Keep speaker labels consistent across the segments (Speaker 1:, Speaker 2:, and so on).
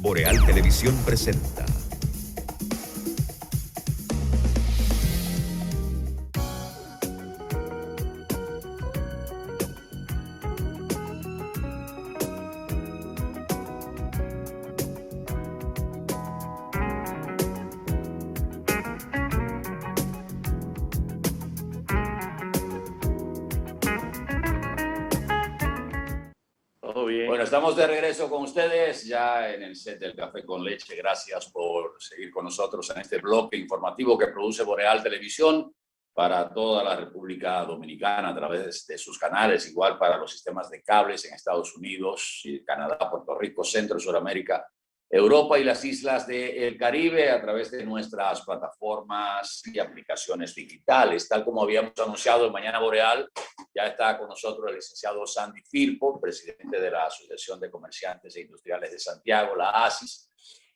Speaker 1: Boreal Televisión presenta.
Speaker 2: Todo bien.
Speaker 3: Bueno, estamos de regreso con ustedes ya en el set del Café con Leche. Gracias por seguir con nosotros en este bloque informativo que produce Boreal Televisión para toda la República Dominicana a través de sus canales, igual para los sistemas de cables en Estados Unidos, Canadá, Puerto Rico, Centro, Suramérica, Europa y las islas del Caribe a través de nuestras plataformas y aplicaciones digitales. Tal como habíamos anunciado en Mañana Boreal, ya está con nosotros el licenciado Sandy Firpo, presidente de la Asociación de Comerciantes e Industriales de Santiago, la ASIS,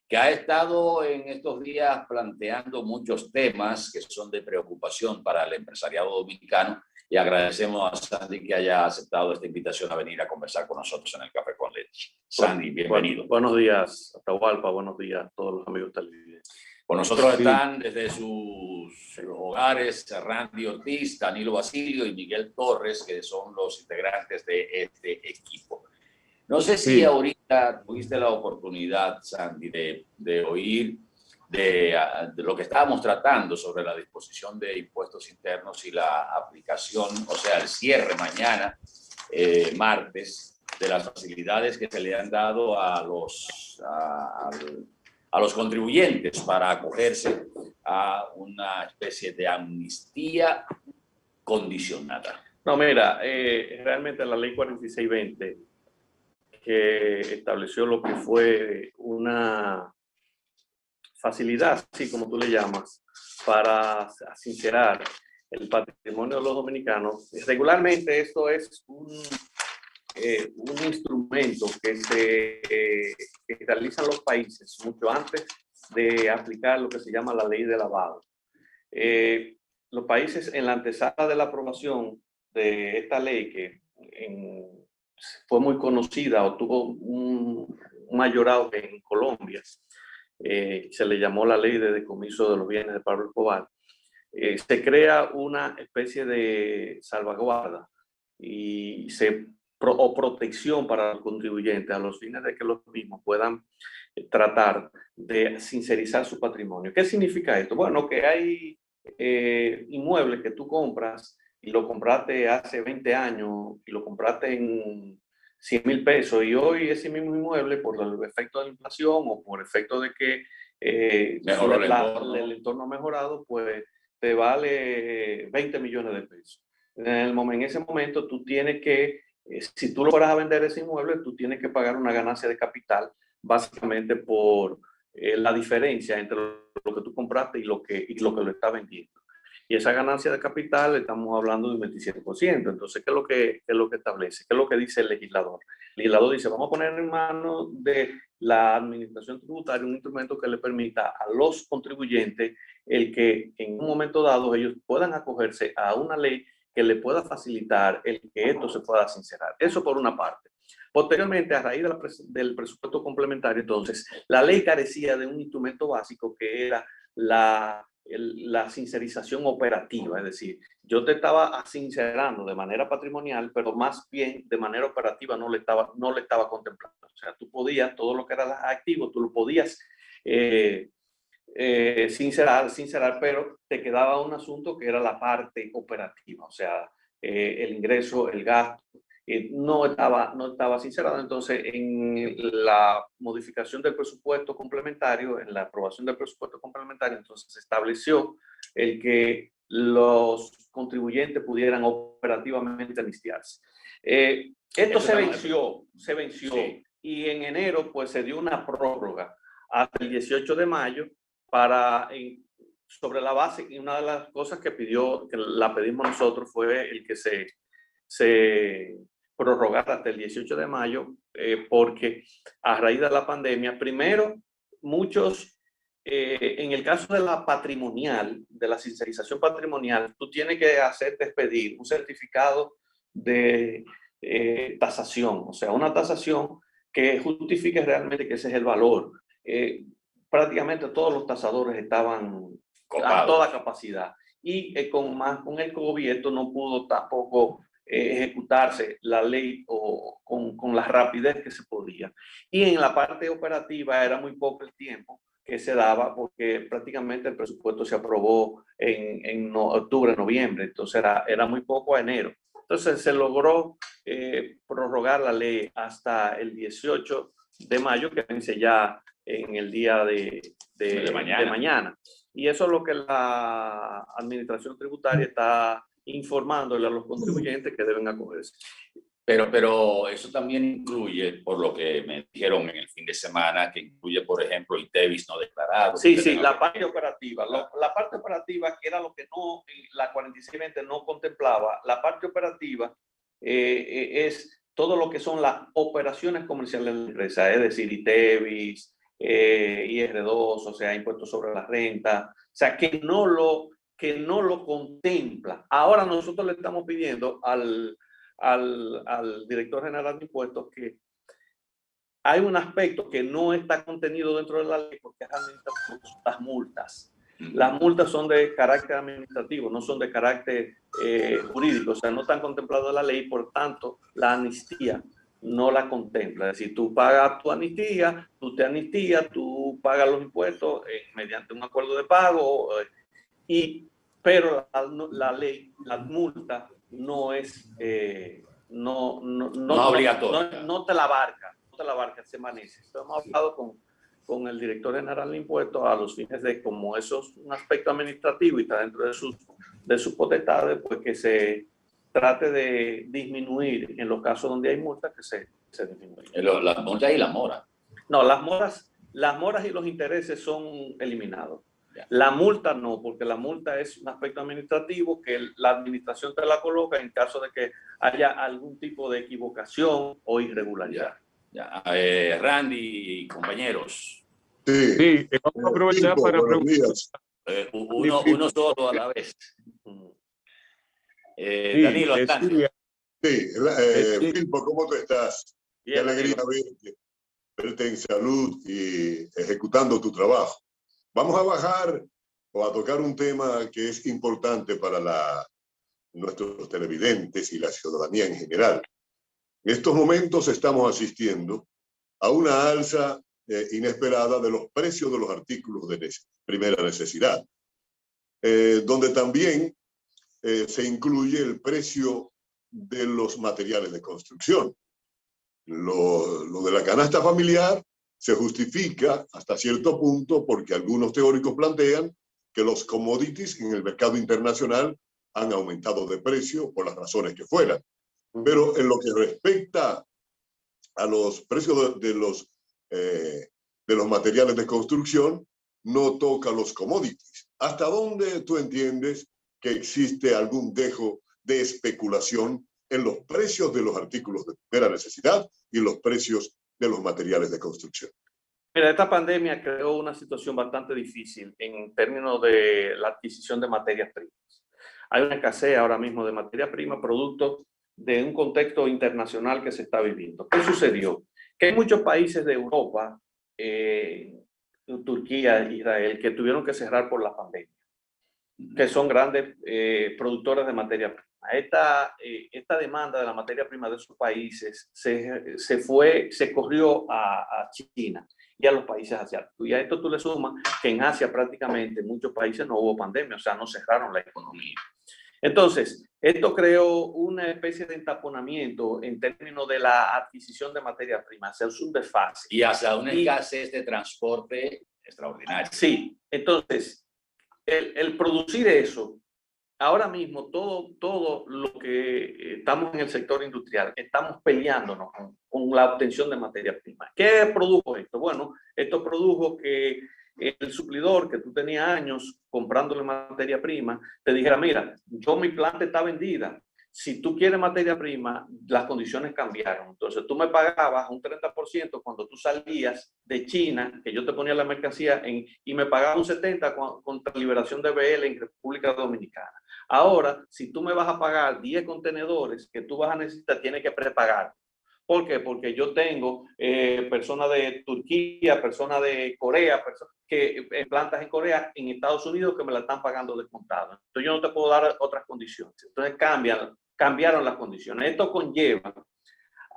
Speaker 3: que ha estado en estos días planteando muchos temas que son de preocupación para el empresariado dominicano, y agradecemos a Sandy que haya aceptado esta invitación a venir a conversar con nosotros en el Café con Leche. Sandy, bienvenido.
Speaker 2: Buenos días, Atahualpa, buenos días a todos los amigos televidentes.
Speaker 3: Con nosotros están desde sus hogares Randy Ortiz, Danilo Basilio y Miguel Torres, que son los integrantes de este equipo. No sé si ahorita tuviste la oportunidad, Sandy, de oír de lo que estábamos tratando sobre la disposición de impuestos internos y la aplicación, o sea, el cierre mañana, martes, de las facilidades que se le han dado a los contribuyentes para acogerse a una especie de amnistía condicionada.
Speaker 2: No, mira, realmente la ley 4620, que estableció lo que fue una facilidad, así como tú le llamas, para sincerar el patrimonio de los dominicanos. Regularmente esto es un instrumento que realizan los países mucho antes de aplicar lo que se llama la ley de lavado. Los países, en la antesala de la aprobación de esta ley, que fue muy conocida o tuvo un mayor auge en Colombia, se le llamó la ley de decomiso de los bienes de Pablo Escobar, se crea una especie de salvaguarda y o protección para los contribuyentes a los fines de que los mismos puedan tratar de sincerizar su patrimonio. ¿Qué significa esto? Bueno, que hay inmuebles que tú compras y lo compraste hace 20 años y lo compraste en 100,000 pesos, y hoy ese mismo inmueble, por el efecto de la inflación o por efecto de que el entorno ha mejorado, pues te vale 20 millones de pesos. En ese momento tú tienes que, si tú lo vas a vender ese inmueble, tú tienes que pagar una ganancia de capital básicamente por la diferencia entre lo que tú compraste y lo que lo está vendiendo. Y esa ganancia de capital estamos hablando de un 27%. Entonces, ¿qué es lo que establece? ¿Qué es lo que dice el legislador? El legislador dice, vamos a poner en manos de la administración tributaria un instrumento que le permita a los contribuyentes el que en un momento dado ellos puedan acogerse a una ley que le pueda facilitar el que esto se pueda sincerar. Eso por una parte. Posteriormente, a raíz del presupuesto complementario, entonces, la ley carecía de un instrumento básico que era la sincerización operativa. Es decir, yo te estaba sincerando de manera patrimonial, pero más bien de manera operativa no le estaba contemplando. O sea, tú podías, todo lo que era activo, tú lo podías sincerar, pero te quedaba un asunto que era la parte operativa, o sea, el ingreso, el gasto, no estaba sincerado. Entonces, en la modificación del presupuesto complementario, en la aprobación del presupuesto complementario, entonces se estableció el que los contribuyentes pudieran operativamente amnistiarse. Esto se venció, sí. Y en enero pues se dio una prórroga hasta el 18 de mayo sobre la base, y una de las cosas que la pedimos nosotros fue el que se prorrogar hasta el 18 de mayo, porque a raíz de la pandemia, primero, muchos, en el caso de la patrimonial, de la sincerización patrimonial, tú tienes que hacerte expedir un certificado de tasación, o sea, una tasación que justifique realmente que ese es el valor. Prácticamente todos los tasadores estaban
Speaker 3: Copados.
Speaker 2: a toda capacidad. Y con el COVID esto no pudo tampoco ejecutarse la ley con la rapidez que se podía. Y en la parte operativa era muy poco el tiempo que se daba porque prácticamente el presupuesto se aprobó en octubre, noviembre, entonces era muy poco a enero. Entonces se logró prorrogar la ley hasta el 18 de mayo, que vence ya en el día de mañana. Y eso es lo que la Administración Tributaria está informándole a los contribuyentes que deben acogerse.
Speaker 3: Pero eso también incluye, por lo que me dijeron en el fin de semana, que incluye, por ejemplo, ITEVIS no declarado.
Speaker 2: Sí, sí, la parte operativa. La parte operativa, que era lo que no, la 4620 no contemplaba, la parte operativa es todo lo que son las operaciones comerciales de la empresa, es decir, ITEVIS, IR2, o sea, impuestos sobre la renta, o sea, que no lo contempla. Ahora nosotros le estamos pidiendo al director general de impuestos que hay un aspecto que no está contenido dentro de la ley porque es las multas. Las multas son de carácter administrativo, no son de carácter jurídico, o sea, no están contempladas en la ley, por tanto, la amnistía no la contempla. Es decir, tú pagas tu amnistía, tú te amnistías, tú pagas los impuestos mediante un acuerdo de pago, pero la ley, la multa, no es no obligatoria. No te la abarca, se maneja. Hemos hablado con el director general de impuestos a los fines de, como eso es un aspecto administrativo y está dentro de sus potestades, pues que se trate de disminuir en los casos donde hay multas, que se disminuyan.
Speaker 3: Las multas y la mora.
Speaker 2: No, las moras y los intereses son eliminados. La multa no, porque la multa es un aspecto administrativo que la administración te la coloca en caso de que haya algún tipo de equivocación o irregularidad.
Speaker 3: Randy y compañeros.
Speaker 4: Sí, vamos a aprovechar para preguntar.
Speaker 3: Uno solo a la vez. Danilo, adelante.
Speaker 5: Filpo, ¿cómo tú estás? Qué alegría verte en salud y ejecutando tu trabajo. Vamos a bajar o a tocar un tema que es importante para nuestros televidentes y la ciudadanía en general. En estos momentos estamos asistiendo a una alza inesperada de los precios de los artículos de primera necesidad, donde también se incluye el precio de los materiales de construcción. Lo de la canasta familiar se justifica hasta cierto punto porque algunos teóricos plantean que los commodities en el mercado internacional han aumentado de precio por las razones que fueran. Pero en lo que respecta a los precios de los materiales de construcción, no toca los commodities. ¿Hasta dónde tú entiendes que existe algún dejo de especulación en los precios de los artículos de primera necesidad y los precios de los materiales de construcción?
Speaker 2: Mira, esta pandemia creó una situación bastante difícil en términos de la adquisición de materias primas. Hay una escasez ahora mismo de materia prima, producto de un contexto internacional que se está viviendo. ¿Qué sucedió? Que hay muchos países de Europa, Turquía, Israel, que tuvieron que cerrar por la pandemia, que son grandes productores de materia prima. Esta demanda de la materia prima de esos países se corrió a China y a los países asiáticos. Y a esto tú le sumas que en Asia prácticamente en muchos países no hubo pandemia, o sea, no cerraron la economía. Entonces, esto creó una especie de entaponamiento en términos de la adquisición de materia prima, se hace un desfase.
Speaker 3: Y hasta una escasez de transporte extraordinaria.
Speaker 2: Sí, entonces, el producir eso, ahora mismo todo lo que estamos en el sector industrial, estamos peleándonos con la obtención de materia prima. ¿Qué produjo esto? Bueno, esto produjo que el suplidor, que tú tenías años comprándole materia prima, te dijera, mira, mi planta está vendida. Si tú quieres materia prima, las condiciones cambiaron. Entonces, tú me pagabas un 30% cuando tú salías de China, que yo te ponía la mercancía y me pagaba un 70% contra liberación de BL en República Dominicana. Ahora, si tú me vas a pagar 10 contenedores que tú vas a necesitar, tienes que prepagar. ¿Por qué? Porque yo tengo personas de Turquía, personas de Corea, que plantas en Corea, en Estados Unidos, que me la están pagando descontado. Entonces yo no te puedo dar otras condiciones. Entonces cambiaron las condiciones. Esto conlleva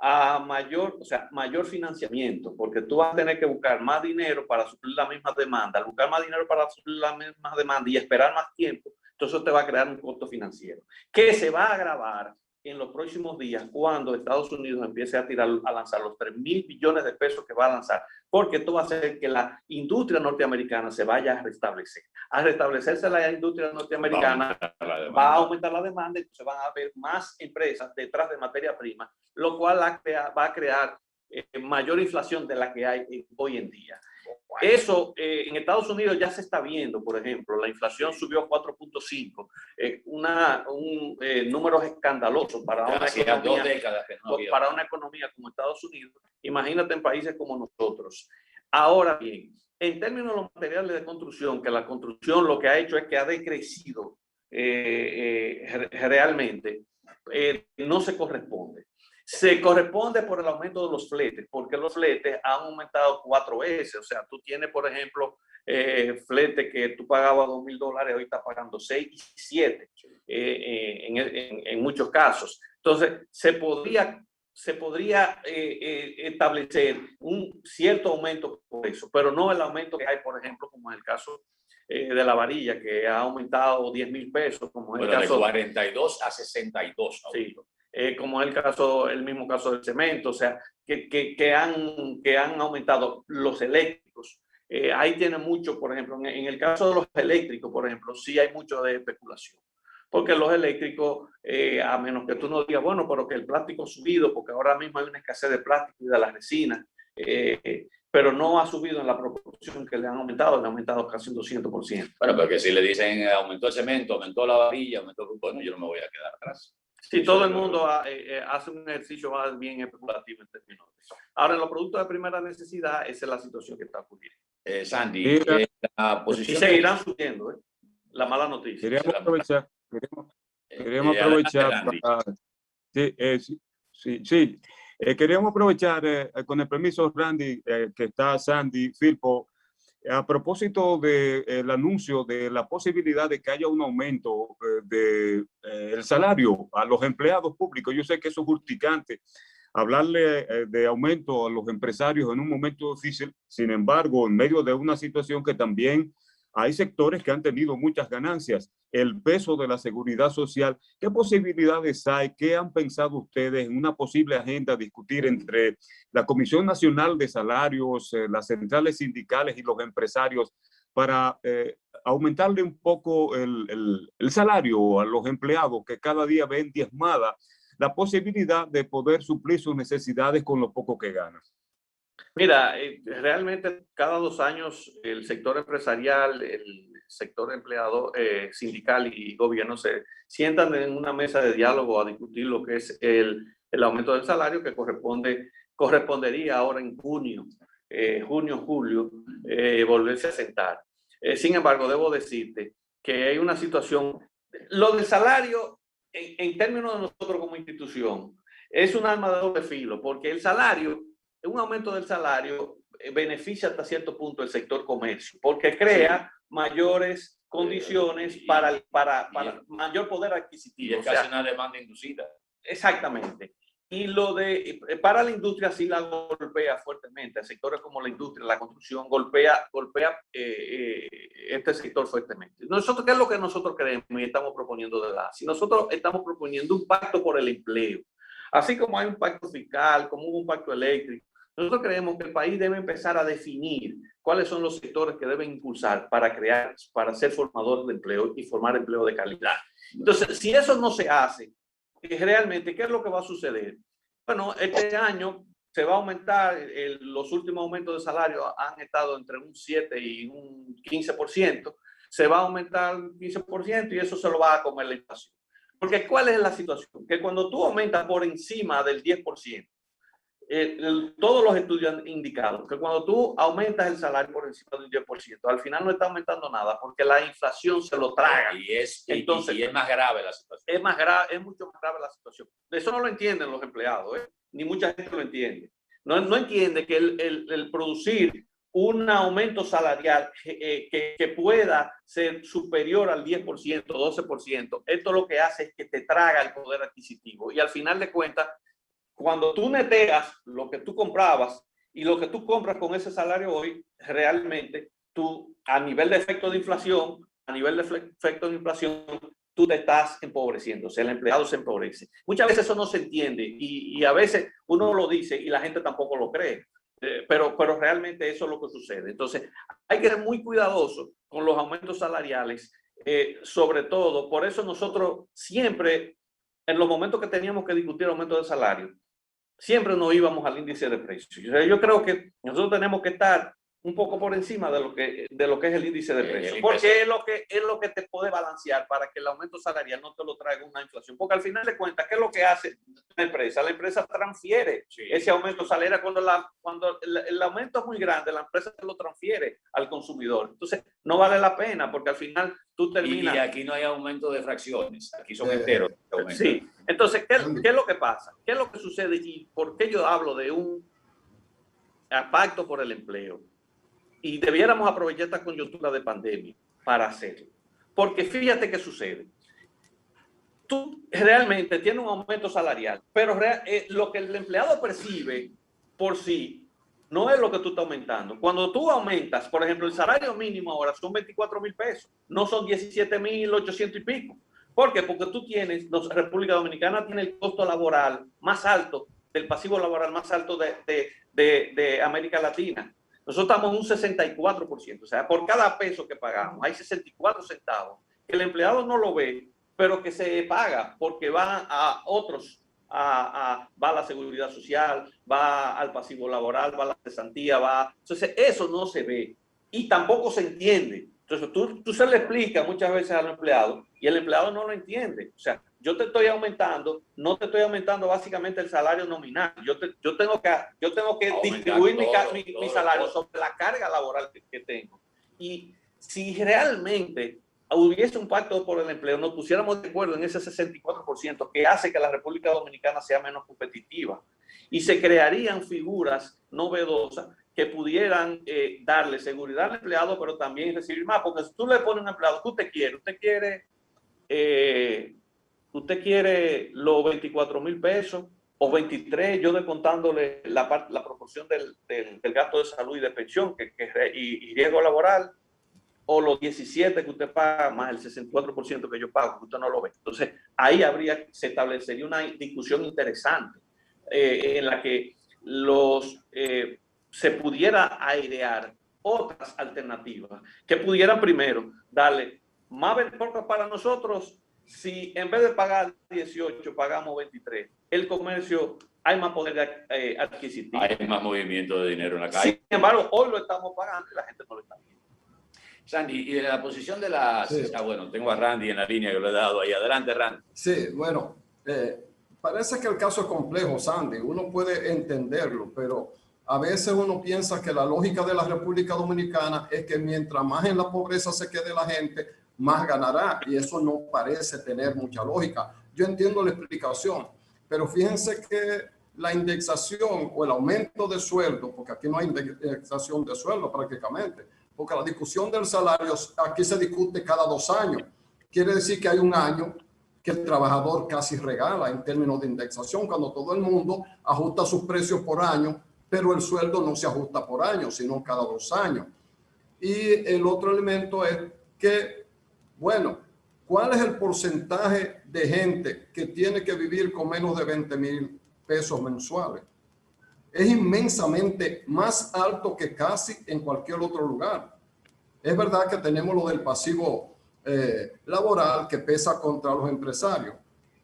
Speaker 2: a mayor financiamiento, porque tú vas a tener que buscar más dinero para suplir la misma demanda. Al buscar más dinero para suplir la misma demanda y esperar más tiempo, entonces eso te va a crear un costo financiero que se va a agravar en los próximos días cuando Estados Unidos empiece a lanzar los 3.000 billones de pesos que va a lanzar, porque esto va a hacer que la industria norteamericana se vaya a restablecer. Al restablecerse la industria norteamericana, va a aumentar la demanda, entonces van a haber más empresas detrás de materia prima, lo cual va a crear mayor inflación de la que hay hoy en día. Eso en Estados Unidos ya se está viendo, por ejemplo, la inflación subió a 4.5, números escandalosos para una economía,
Speaker 3: 2 décadas que no había.
Speaker 2: para una economía como Estados Unidos. Imagínate en países como nosotros. Ahora bien, en términos de los materiales de construcción, que la construcción lo que ha hecho es que ha decrecido realmente, no se corresponde. Se corresponde por el aumento de los fletes, porque los fletes han aumentado 4 veces. O sea, tú tienes, por ejemplo, flete que tú pagabas $2.000, hoy estás pagando 6 y 7 en muchos casos. Entonces, se podría establecer un cierto aumento por eso, pero no el aumento que hay, por ejemplo, como en el caso de la varilla, que ha aumentado 10.000 pesos, como en el caso
Speaker 3: de 42 a 62.
Speaker 2: Sí. Como es el mismo caso del cemento, o sea, que han aumentado los eléctricos. Ahí tiene mucho, por ejemplo, en el caso de los eléctricos, por ejemplo, sí hay mucho de especulación. Porque los eléctricos, a menos que tú no digas, bueno, pero que el plástico ha subido, porque ahora mismo hay una escasez de plástico y de la resina, pero no ha subido en la proporción que le han aumentado casi un 200%.
Speaker 3: Bueno, porque si le dicen aumentó el cemento, aumentó la varilla, bueno, yo no me voy a quedar atrás.
Speaker 2: Sí, todo el mundo hace un ejercicio más bien especulativo en términos de eso. Ahora, en los productos de primera necesidad, esa es la situación que está ocurriendo.
Speaker 3: Sandy, la posición...
Speaker 2: Y seguirán subiendo, la mala noticia.
Speaker 6: Queremos aprovechar para... queríamos aprovechar, con el permiso, Randy, que está Sandy, Filpo, a propósito del anuncio de la posibilidad de que haya un aumento del salario a los empleados públicos. Yo sé que eso es urticante, hablarle de aumento a los empresarios en un momento difícil. Sin embargo, en medio de una situación que también hay sectores que han tenido muchas ganancias, el peso de la seguridad social, ¿qué posibilidades hay? ¿Qué han pensado ustedes en una posible agenda a discutir entre la Comisión Nacional de Salarios, las centrales sindicales y los empresarios para aumentarle un poco el salario a los empleados que cada día ven diezmada la posibilidad de poder suplir sus necesidades con lo poco que ganan?
Speaker 2: Mira, realmente cada 2 años el sector empresarial, el sector empleado, sindical y gobierno se sientan en una mesa de diálogo a discutir lo que es el aumento del salario que correspondería ahora en junio, julio, volverse a sentar. Sin embargo, debo decirte que hay una situación, lo del salario en términos de nosotros como institución es un arma de doble filo, porque el salario, un aumento del salario beneficia hasta cierto punto el sector comercio, porque crea mayores condiciones para mayor poder adquisitivo.
Speaker 3: Y es casi una demanda inducida.
Speaker 2: Exactamente. Y para la industria sí la golpea fuertemente. Sectores como la industria, la construcción, golpea este sector fuertemente. Nosotros, ¿qué es lo que nosotros queremos y estamos proponiendo de la? Si nosotros estamos proponiendo un pacto por el empleo, así como hay un pacto fiscal, como hubo un pacto eléctrico, nosotros creemos que el país debe empezar a definir cuáles son los sectores que deben impulsar para ser formador de empleo y formar empleo de calidad. Entonces, si eso no se hace, realmente, ¿qué es lo que va a suceder? Bueno, este año se va a aumentar, los últimos aumentos de salario han estado entre un 7 y un 15%, se va a aumentar un 15% y eso se lo va a comer la inflación. Porque ¿cuál es la situación? Que cuando tú aumentas por encima del 10%, todos los estudios han indicado que cuando tú aumentas el salario por encima del 10%, al final no está aumentando nada porque la inflación se lo traga.
Speaker 3: Entonces, y es más grave la situación.
Speaker 2: Es mucho más grave la situación. Eso no lo entienden los empleados. ni mucha gente lo entiende. No entiende que el producir un aumento salarial que pueda ser superior al 10%, 12%, esto lo que hace es que te traga el poder adquisitivo. Y al final de cuentas, cuando tú neteas lo que tú comprabas y lo que tú compras con ese salario hoy, realmente tú, a nivel de efecto de inflación, tú te estás empobreciendo, o sea, el empleado se empobrece. Muchas veces eso no se entiende y a veces uno lo dice y la gente tampoco lo cree. Pero realmente eso es lo que sucede. Entonces, hay que ser muy cuidadoso con los aumentos salariales, sobre todo. Por eso nosotros siempre, en los momentos que teníamos que discutir aumento de salario, siempre nos íbamos al índice de precios. O sea, yo creo que nosotros tenemos que estar un poco por encima de lo que es el índice de precios, porque es lo que te puede balancear para que el aumento salarial no te lo traiga una inflación, porque al final de cuentas, ¿qué es lo que hace la empresa? La empresa transfiere ese aumento salarial. Cuando el aumento es muy grande, la empresa te lo transfiere al consumidor. Entonces, no vale la pena, porque al final tú terminas...
Speaker 3: Y aquí no hay aumento de fracciones, aquí son enteros.
Speaker 2: Sí, entonces, ¿qué es lo que pasa? ¿Qué es lo que sucede? ¿Y por qué yo hablo de un pacto por el empleo? Y debiéramos aprovechar esta coyuntura de pandemia para hacerlo. Porque fíjate qué sucede. Tú realmente tienes un aumento salarial, pero lo que el empleado percibe por sí no es lo que tú estás aumentando. Cuando tú aumentas, por ejemplo, el salario mínimo ahora son 24,000 pesos, no son 17,800 y pico. ¿Por qué? Porque tú tienes, República Dominicana tiene el costo laboral más alto, el pasivo laboral más alto de América Latina. Nosotros estamos en un 64%, o sea, por cada peso que pagamos hay 64 centavos, que el empleado no lo ve, pero que se paga porque va a otros, va a la seguridad social, va al pasivo laboral, va a la cesantía, Entonces, eso no se ve y tampoco se entiende. Entonces, tú se le explica muchas veces al empleado y el empleado no lo entiende. O sea, yo te estoy aumentando, no te estoy aumentando básicamente el salario nominal. Yo tengo que distribuir mi salario sobre la carga laboral que tengo. Y si realmente hubiese un pacto por el empleo, nos pusiéramos de acuerdo en ese 64% que hace que la República Dominicana sea menos competitiva y se crearían figuras novedosas que pudieran darle seguridad al empleado, pero también recibir más, porque si tú le pones a un empleado, usted quiere los 24,000 pesos o 23, yo descontándole la proporción del gasto de salud y de pensión y riesgo laboral, o los 17 que usted paga más el 64% que yo pago, que usted no lo ve. Entonces, ahí se establecería una discusión interesante en la que se pudiera airear otras alternativas que pudieran primero darle más, porque para nosotros, si en vez de pagar 18 pagamos 23, el comercio hay más poder adquisitivo.
Speaker 3: Hay más movimiento de dinero en la calle.
Speaker 2: Sin embargo, hoy lo estamos pagando y la gente no lo está viendo.
Speaker 3: Sandy, y de la posición de las... Sí. Bueno, tengo a Randy en la línea que lo he dado ahí. Adelante, Randy.
Speaker 7: Sí, bueno, parece que el caso es complejo, Sandy. Uno puede entenderlo, pero a veces uno piensa que la lógica de la República Dominicana es que mientras más en la pobreza se quede la gente, más ganará. Y eso no parece tener mucha lógica. Yo entiendo la explicación, pero fíjense que la indexación o el aumento de sueldo, porque aquí no hay indexación de sueldo prácticamente, porque la discusión del salario aquí se discute cada 2 años. Quiere decir que hay un año que el trabajador casi regala en términos de indexación, cuando todo el mundo ajusta sus precios por año, pero el sueldo no se ajusta por año, sino cada 2 años. Y el otro elemento es que, bueno, ¿cuál es el porcentaje de gente que tiene que vivir con menos de 20,000 pesos mensuales? Es inmensamente más alto que casi en cualquier otro lugar. Es verdad que tenemos lo del pasivo laboral que pesa contra los empresarios,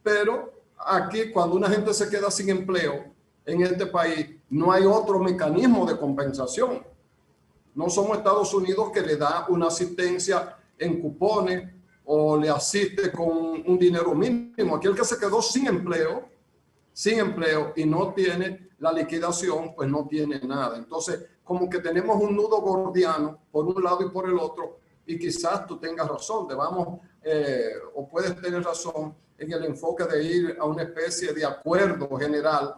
Speaker 7: pero aquí cuando una gente se queda sin empleo en este país, no hay otro mecanismo de compensación. No somos Estados Unidos que le da una asistencia en cupones o le asiste con un dinero mínimo. Aquí el que se quedó sin empleo y no tiene la liquidación, pues no tiene nada. Entonces, como que tenemos un nudo gordiano por un lado y por el otro, y quizás tú tengas razón, o puedes tener razón en el enfoque de ir a una especie de acuerdo general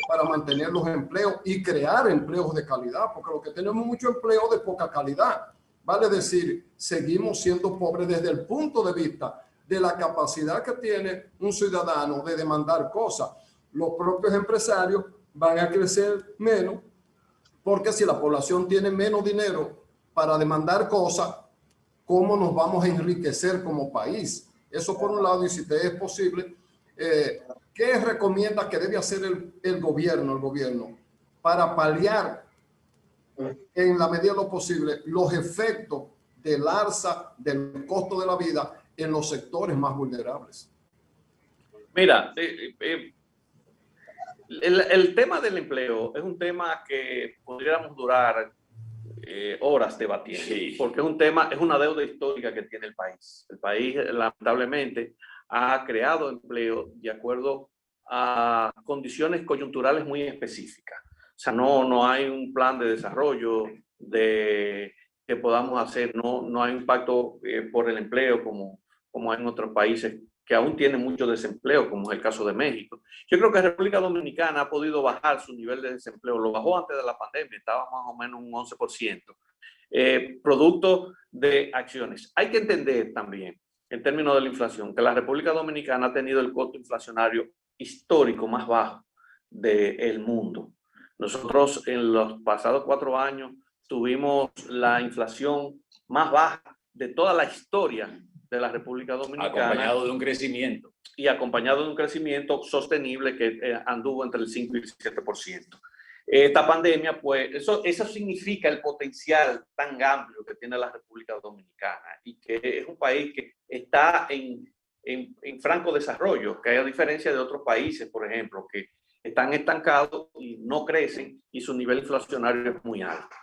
Speaker 7: para mantener los empleos y crear empleos de calidad, porque lo que tenemos mucho empleo de poca calidad. Vale decir, seguimos siendo pobres desde el punto de vista de la capacidad que tiene un ciudadano de demandar cosas. Los propios empresarios van a crecer menos, porque si la población tiene menos dinero para demandar cosas, ¿cómo nos vamos a enriquecer como país? Eso por un lado, y si te es posible, ¿qué recomienda que debe hacer el gobierno para paliar en la medida de lo posible los efectos del alza del costo de la vida en los sectores más vulnerables?
Speaker 2: Mira, el tema del empleo es un tema que podríamos durar horas debatiendo, sí, porque es un tema, es una deuda histórica que tiene el país. El país lamentablemente ha creado empleo de acuerdo a condiciones coyunturales muy específicas. O sea, no hay un plan de desarrollo que podamos hacer, no hay impacto por el empleo como hay en otros países que aún tienen mucho desempleo, como es el caso de México. Yo creo que República Dominicana ha podido bajar su nivel de desempleo, lo bajó antes de la pandemia, estaba más o menos un 11%, producto de acciones. Hay que entender también, en términos de la inflación, que la República Dominicana ha tenido el costo inflacionario histórico más bajo del mundo. Nosotros en los pasados 4 años tuvimos la inflación más baja de toda la historia de la República Dominicana.
Speaker 3: Acompañado de un crecimiento.
Speaker 2: Y acompañado de un crecimiento sostenible que anduvo entre el 5 y el 7%. Esta pandemia, pues, eso significa el potencial tan amplio que tiene la República Dominicana y que es un país que está en franco desarrollo, que hay a diferencia de otros países, por ejemplo, que están estancados y no crecen y su nivel inflacionario es muy alto.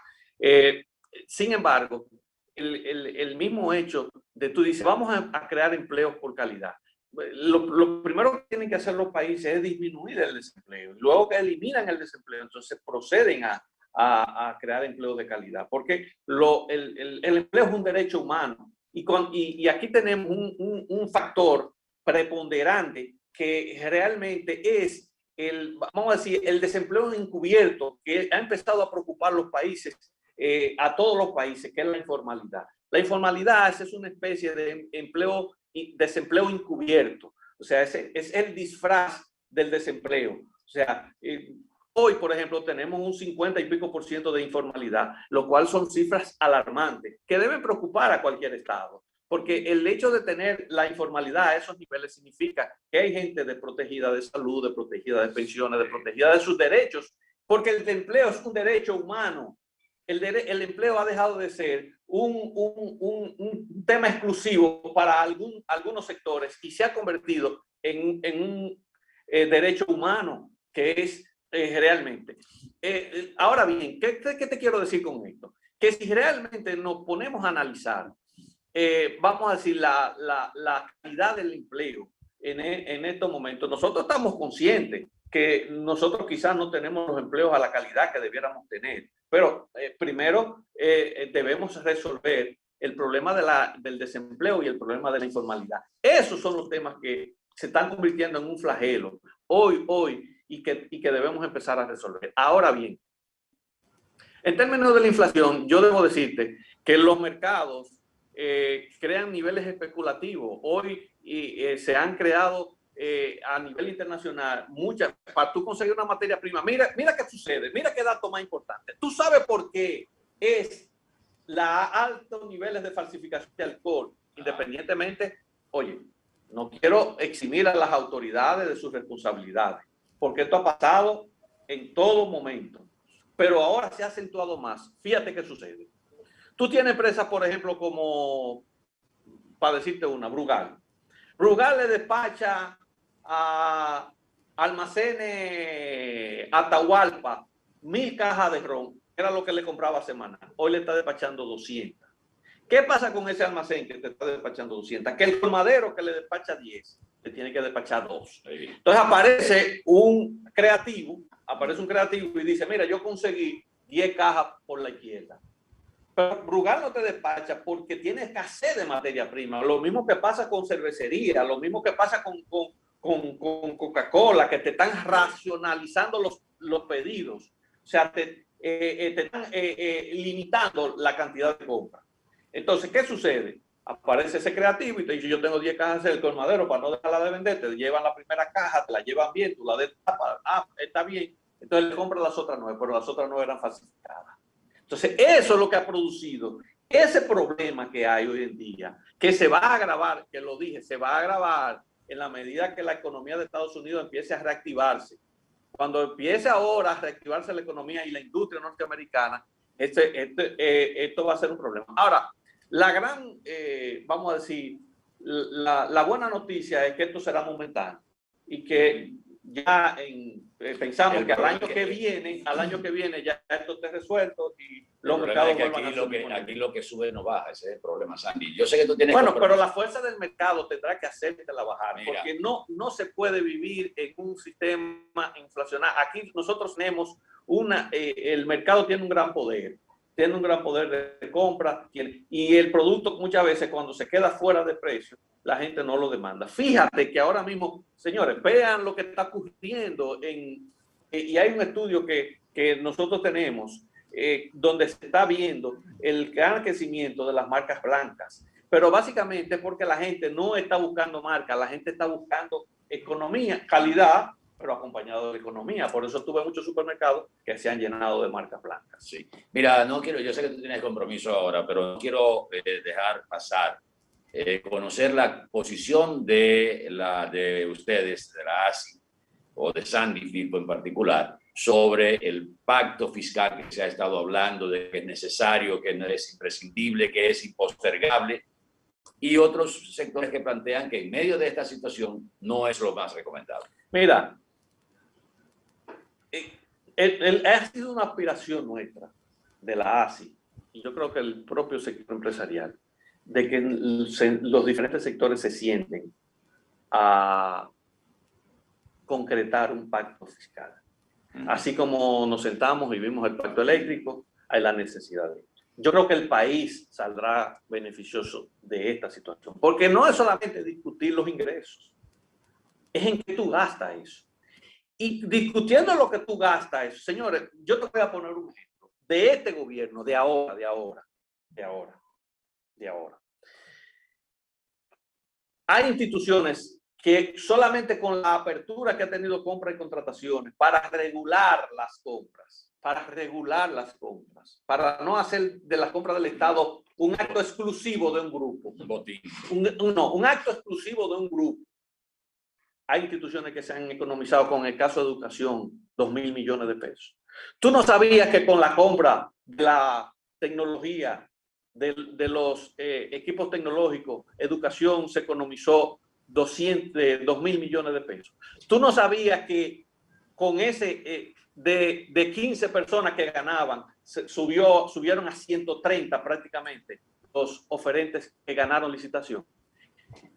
Speaker 2: Sin embargo, el mismo hecho de tú dices, vamos a crear empleos por calidad. Lo primero que tienen que hacer los países es disminuir el desempleo. Luego que eliminan el desempleo, entonces proceden a crear empleos de calidad. Porque el empleo es un derecho humano. Y aquí tenemos un factor preponderante que realmente es vamos a decir, el desempleo encubierto que ha empezado a preocupar los países, a todos los países, que es la informalidad. La informalidad es una especie de desempleo encubierto. O sea, es el disfraz del desempleo. O sea, hoy, por ejemplo, tenemos un 50 y pico % de informalidad, lo cual son cifras alarmantes que deben preocupar a cualquier estado. Porque el hecho de tener la informalidad a esos niveles significa que hay gente desprotegida de salud, desprotegida de pensiones, desprotegida de sus derechos, porque el empleo es un derecho humano. El empleo ha dejado de ser un tema exclusivo para algunos sectores y se ha convertido en un derecho humano que es realmente. Ahora bien, ¿qué te quiero decir con esto? Que si realmente nos ponemos a analizar, vamos a decir, la calidad del empleo en estos momentos, nosotros estamos conscientes que nosotros quizás no tenemos los empleos a la calidad que debiéramos tener, pero primero debemos resolver el problema del desempleo y el problema de la informalidad. Esos son los temas que se están convirtiendo en un flagelo hoy y que debemos empezar a resolver. Ahora bien, en términos de la inflación, yo debo decirte que los mercados crean niveles especulativos. Hoy se han creado a nivel internacional muchas, para tú conseguir una materia prima. Mira qué sucede, mira qué dato más importante. Tú sabes por qué es los altos niveles de falsificación de alcohol, independientemente. Oye, no quiero eximir a las autoridades de sus responsabilidades, porque esto ha pasado en todo momento, pero ahora se ha acentuado más. Fíjate qué sucede. Tú tienes empresas, por ejemplo, como, para decirte una, Brugal. Brugal le despacha a Almacenes Atahualpa 1000 cajas de ron, que era lo que le compraba semanal. Hoy le está despachando 200. ¿Qué pasa con ese almacén que te está despachando 200? Que el colmadero que le despacha 10, le tiene que despachar 2. Entonces aparece un creativo y dice, mira, yo conseguí 10 cajas por la izquierda. Pero Brugal no te despacha porque tiene escasez de materia prima. Lo mismo que pasa con cervecería, lo mismo que pasa con Coca-Cola, que te están racionalizando los pedidos. O sea, te están limitando la cantidad de compra. Entonces, ¿qué sucede? Aparece ese creativo y te dice, yo tengo 10 cajas del colmadero para no dejarla de vender, te llevan la primera caja, te la llevan bien, tú la destapas, está bien, entonces le compras las otras 9, pero las otras 9 eran falsificadas. Entonces, eso es lo que ha producido ese problema que hay hoy en día, que se va a agravar, que lo dije, se va a agravar en la medida que la economía de Estados Unidos empiece a reactivarse. Cuando empiece ahora a reactivarse la economía y la industria norteamericana, esto va a ser un problema. Ahora, la gran, vamos a decir, la buena noticia es que esto será momentáneo y que ya pensamos que al año que viene ya esto esté resuelto y los mercados vuelvan a subir.
Speaker 3: Aquí lo que sube no baja, ese es el problema, Sandy. Yo sé que tú tienes...
Speaker 2: Bueno, pero la fuerza del mercado tendrá que hacértela bajar.
Speaker 3: Mira,
Speaker 2: porque no se puede vivir en un sistema inflacionario. Aquí nosotros tenemos el mercado tiene un gran poder. Tiene un gran poder de compra y el producto muchas veces cuando se queda fuera de precio, la gente no lo demanda. Fíjate que ahora mismo, señores, vean lo que está ocurriendo y hay un estudio que nosotros tenemos donde se está viendo el gran crecimiento de las marcas blancas. Pero básicamente es porque la gente no está buscando marcas, la gente está buscando economía, calidad, pero acompañado de la economía. Por eso tuve muchos supermercados que se han llenado de marcas blancas.
Speaker 3: Sí. Mira, no quiero, yo sé que tú tienes compromiso ahora, pero no quiero dejar pasar conocer la posición de ustedes, de la ASI, o de Sandy Filpo en particular, sobre el pacto fiscal que se ha estado hablando, de que es necesario, que no es imprescindible, que es impostergable, y otros sectores que plantean que en medio de esta situación no es lo más recomendable.
Speaker 2: Mira, ha sido una aspiración nuestra de la ASI, y yo creo que el propio sector empresarial, de que los diferentes sectores se sienten a concretar un pacto fiscal. Así como nos sentamos y vimos el pacto eléctrico, hay la necesidad de esto. Yo creo que el país saldrá beneficioso de esta situación, porque no es solamente discutir los ingresos, es en qué tú gastas eso. Y discutiendo lo que tú gastas eso, señores, yo te voy a poner un ejemplo de este gobierno, de ahora. Hay instituciones que solamente con la apertura que ha tenido compras y contrataciones para regular las compras, para no hacer de las compras del Estado un acto exclusivo de un grupo.
Speaker 3: Un botín.
Speaker 2: Un acto exclusivo de un grupo. Hay instituciones que se han economizado, con el caso de educación, 2.000 millones de pesos. ¿Tú no sabías que con la compra de la tecnología, de los equipos tecnológicos, educación se economizó 2.000 millones de pesos? ¿Tú no sabías que con ese, de 15 personas que ganaban, subieron a 130 prácticamente los oferentes que ganaron licitación?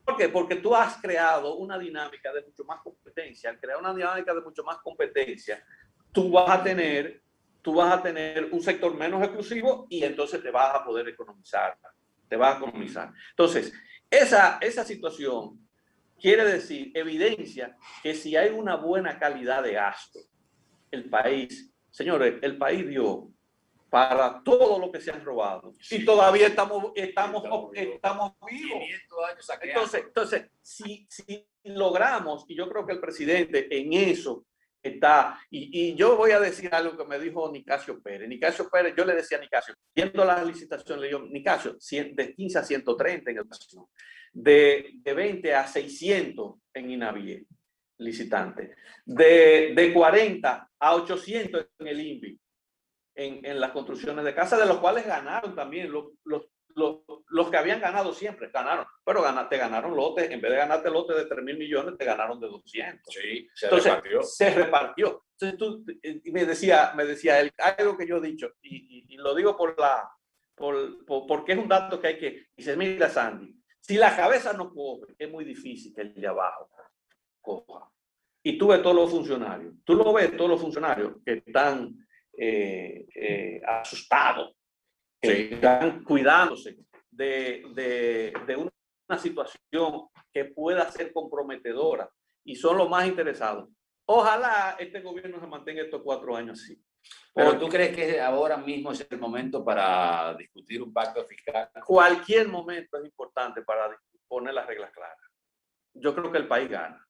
Speaker 2: ¿Por qué? Porque tú has creado una dinámica de mucho más competencia. Al crear una dinámica de mucho más competencia, tú vas a tener un sector menos exclusivo y entonces te vas a poder economizar. Entonces, esa situación quiere decir, evidencia que si hay una buena calidad de gasto, el país, señores, el país dio para todo lo que se han robado. Sí. Y todavía estamos vivos.
Speaker 3: 500 años
Speaker 2: entonces si logramos, y yo creo que el presidente en eso está, y yo voy a decir algo que me dijo Nicasio Pérez. Nicasio Pérez, yo le decía a Nicasio, viendo la licitación, le digo, Nicasio, de 15 a 130 en educación, de 20 a 600 en INAVIE, licitante, de 40 a 800 en el INVI, en las construcciones de casa, de los cuales ganaron también los que habían ganado siempre, ganaron, pero te ganaron lotes, en vez de ganarte lotes de 3.000 millones, te ganaron de 200.
Speaker 3: Sí,
Speaker 2: se repartió. Entonces tú, me decía él, algo que yo he dicho, y lo digo porque es un dato que hay que, dice, mira Sandy, si la cabeza no coge, es muy difícil que el de abajo coja. Y tú ves todos los funcionarios, que están asustados, que están cuidándose de una situación que pueda ser comprometedora. y son los más interesados. Ojalá este gobierno se mantenga estos 4 años así.
Speaker 3: Pero ¿tú crees que ahora mismo es el momento para discutir un pacto fiscal?
Speaker 2: Cualquier momento es importante para poner las reglas claras. Yo creo que el país gana.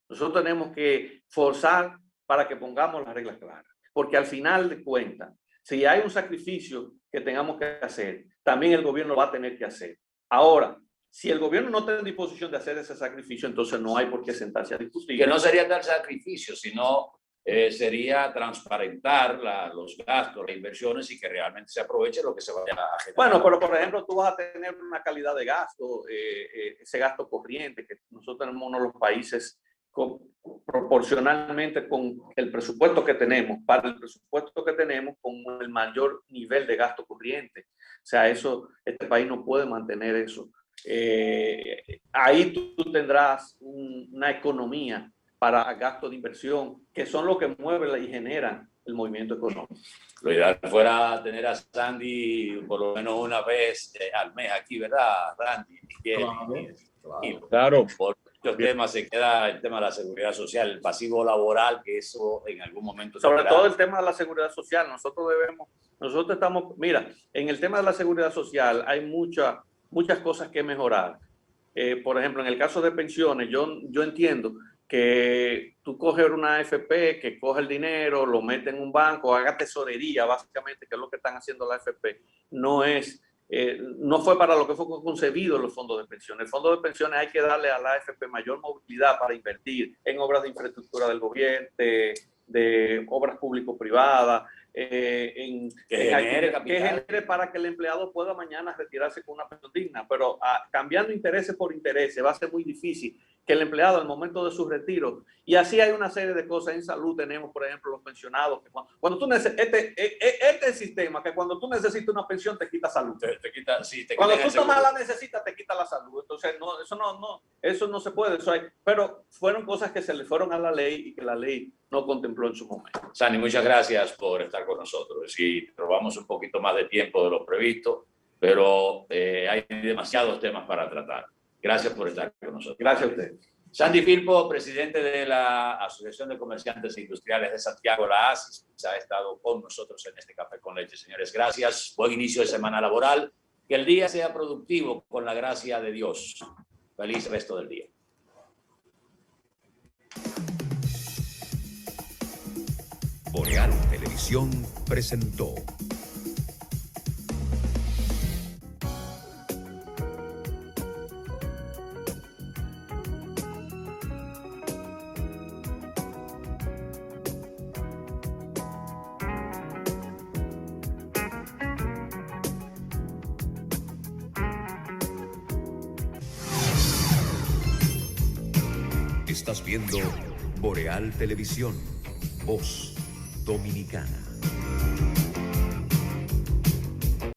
Speaker 2: Nosotros tenemos que forzar para que pongamos las reglas claras, porque al final de cuentas, si hay un sacrificio que tengamos que hacer, también el gobierno va a tener que hacer. Ahora, si el gobierno no está en disposición de hacer ese sacrificio, entonces no hay por qué sentarse a discutir.
Speaker 3: Que no sería tal sacrificio, sino sería transparentar los gastos, las inversiones y que realmente se aproveche lo que se vaya a generar.
Speaker 2: Bueno, pero por ejemplo, tú vas a tener una calidad de gasto, ese gasto corriente, que nosotros tenemos uno de los países proporcionalmente con el presupuesto que tenemos, para el presupuesto que tenemos, con el mayor nivel de gasto corriente. O sea, eso, este país no puede mantener eso. Ahí tú tendrás una economía para gastos de inversión, que son los que mueven y generan el movimiento económico.
Speaker 3: Lo ideal fuera tener a Sandy por lo menos una vez al mes aquí, ¿verdad, Randy?
Speaker 6: Claro.
Speaker 3: Por muchos temas se queda el tema de la seguridad social, el pasivo laboral, que eso en algún momento...
Speaker 2: Sobre todo el tema de la seguridad social, nosotros estamos, mira, en el tema de la seguridad social hay muchas cosas que mejorar. Por ejemplo, en el caso de pensiones, yo entiendo que tú coges una AFP, que coge el dinero, lo mete en un banco, haga tesorería, básicamente, que es lo que están haciendo la AFP, no fue para lo que fue concebido los fondos de pensiones. El fondo de pensiones hay que darle a la AFP mayor movilidad para invertir en obras de infraestructura del gobierno, de obras público-privadas, que genere para que el empleado pueda mañana retirarse con una pensión digna, pero cambiando intereses por intereses va a ser muy difícil que el empleado al momento de su retiro, y así hay una serie de cosas. En salud tenemos, por ejemplo, los pensionados, que cuando tú este sistema, que cuando tú necesitas una pensión te quita salud. Cuando tú nomás la necesitas te quita la salud. Entonces eso no se puede. Pero fueron cosas que se le fueron a la ley y que la ley no contempló en su momento.
Speaker 3: Sandy, muchas gracias por estar con nosotros. Sí, robamos un poquito más de tiempo de lo previsto, pero hay demasiados temas para tratar. Gracias por estar con nosotros.
Speaker 2: Gracias a usted.
Speaker 3: Sandy Filpo, presidente de la Asociación de Comerciantes e Industriales de Santiago, la ASIS, ha estado con nosotros en este Café con Leche. Señores, gracias. Buen inicio de semana laboral. Que el día sea productivo con la gracia de Dios. Feliz resto del día.
Speaker 1: Boreal Televisión presentó Estás viendo Boreal Televisión, voz dominicana.